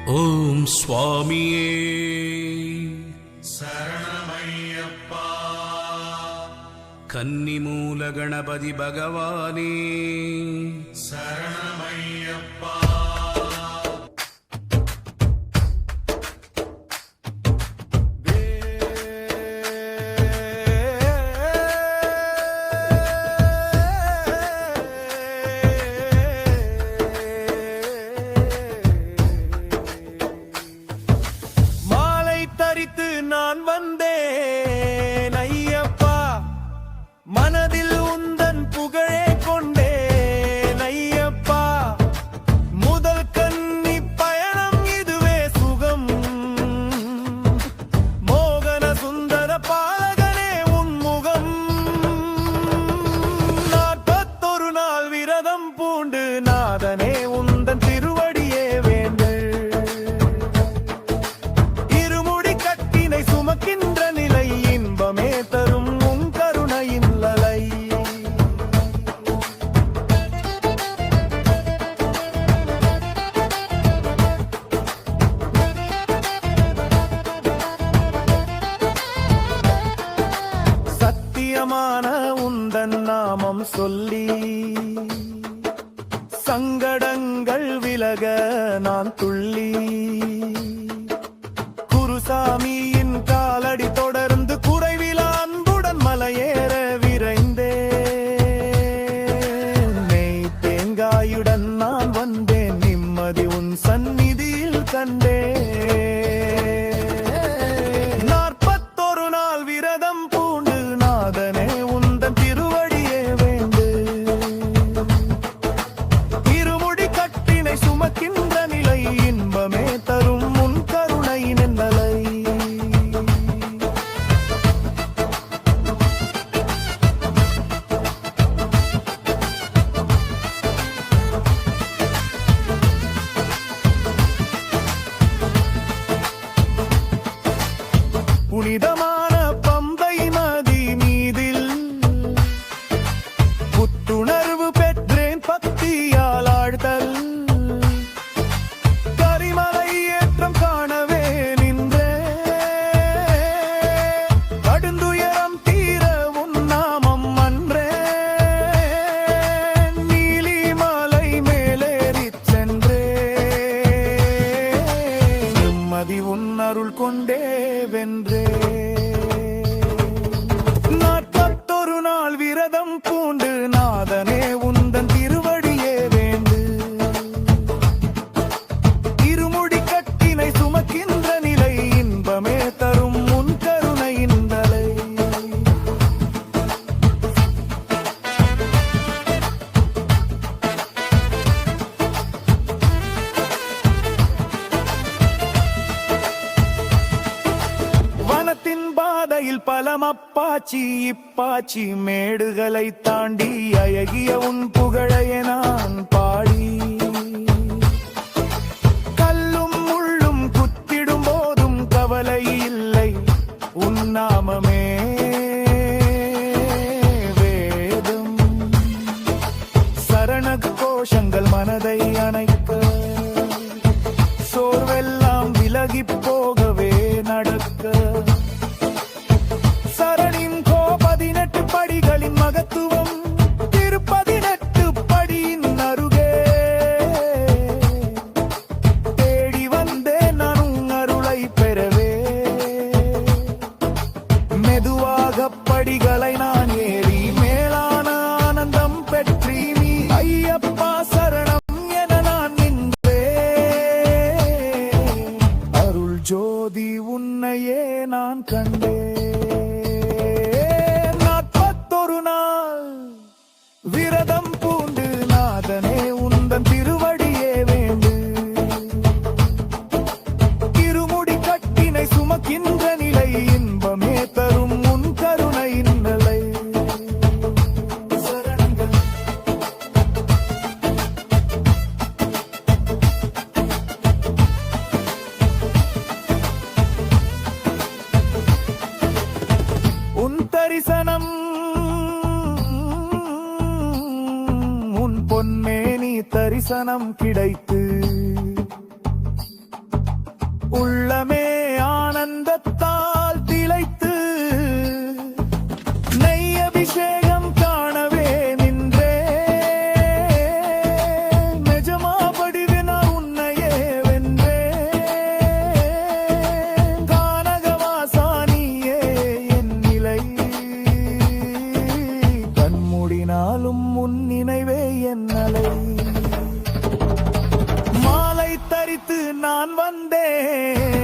ஓம் சுவாமியே சரணமையப்பா. கன்னிமூல கணபதி பகவானே சரணமையப்பா. நான் வந்தேன் ஐயப்பா, மனதில் உந்தன் புகழே கொண்டேன் ஐயப்பா. முதல் கன்னி பயணம் இதுவே சுகம். மோகன சுந்தர பாலகனே உன்முகம். 41 நாள் விரதம் பூண்டு நாதனே உந்தன் திருவடியே வேண்டு. சுமக்கின்ற நிலை இன்பமே தரும் உன் கருணையின் லலை. சத்தியமான உந்தன் நாமம் சொல்லி சங்கடங்கள் விலக நான் துள்ளி குருசாமியின் காலடி தொடர்ந்து குறைவில அன்புடன் மலையேற விரைந்தேன். நெய் தேங்காயுடன் நான் வந்தேன், நிம்மதி உன் சந்நிதியில் கண்டேன். 41 நாள் விரதம் பூண்டு நாதனே உந்தன் திருவடியே வேண்டு. இருமுடி கட்டினை சுமக்கின்ற நிலை இன்பமே தரும் உன் கருணையின் நலை. புனிதமான பம்பை நதி மீதில் புத்துணர்வு பெற்றேன் பக்தியால் ஆழ்தல். கரிமலை ஏற்றம் காணவே நின்றே கடுந்துயரம் தீர உன் நாமம் அன்றே. நீலிமலை மேலேறிச் சென்றே நிம்மதி உன் அருள் கொண்டே வென்றே. 41 நாள் விரதம் பூண்டு நாதனே உந்தன் திருவடியே வேண்டு. இருமுடி கட்டினை சுமக்கின்ற நிலை இன்பமே தரும் உன் கருணையின் தலை. வனத்தின் பாதையில் பலமப்பாச்சி இப்பாச்சி மேடுகளை தாண்டி அழகிய உன் புகழைய நான் பாடி. கல்லும் முள்ளும் குத்திடும் போதும் கவலை இல்லை, உன் நாமமே வேதம். சரண கோஷங்கள் மனதை அணைக்க, சோர்வெல்லாம் விலகி போகவே நடக்க. சரணின் 18 படிகளின் மகத்துவம், திருப்பதினெட்டு படியின் அருகே தேடி வந்தேன் நான் உன் அருளை பெறவே. மெதுவாக படிகளை நான் ஏறி மேலான ஆனந்தம் பெற்றி நீ ஐயப்பா சரணம் என நான் நின்றே. அருள் ஜோதி உன்னையே நான் கண்டே. 41 நாள் விரதம் பூண்டு நாதனே உந்தன் திருவடியே வேண்டு. இருமுடி கட்டினை சுமக்கின்ற நிலை இன்பமே தரும் உன் கருணையின் நிலை. சரணங்கள் உன் தரிசனம் உன் பொன்மேனி தரிசனம் கிடைத்து உள்ளமே ஆனந்தத்தால் திளைத்து நெய் அபிஷேகம் காணவே நின்றே நிஜமா படிவினா உன்னையே வென்றே கானகவாசானியே என் நிலை கண்மூடினாலும் உன் நினைவே என் அலை மாலை தரித்து நான் வந்தேன்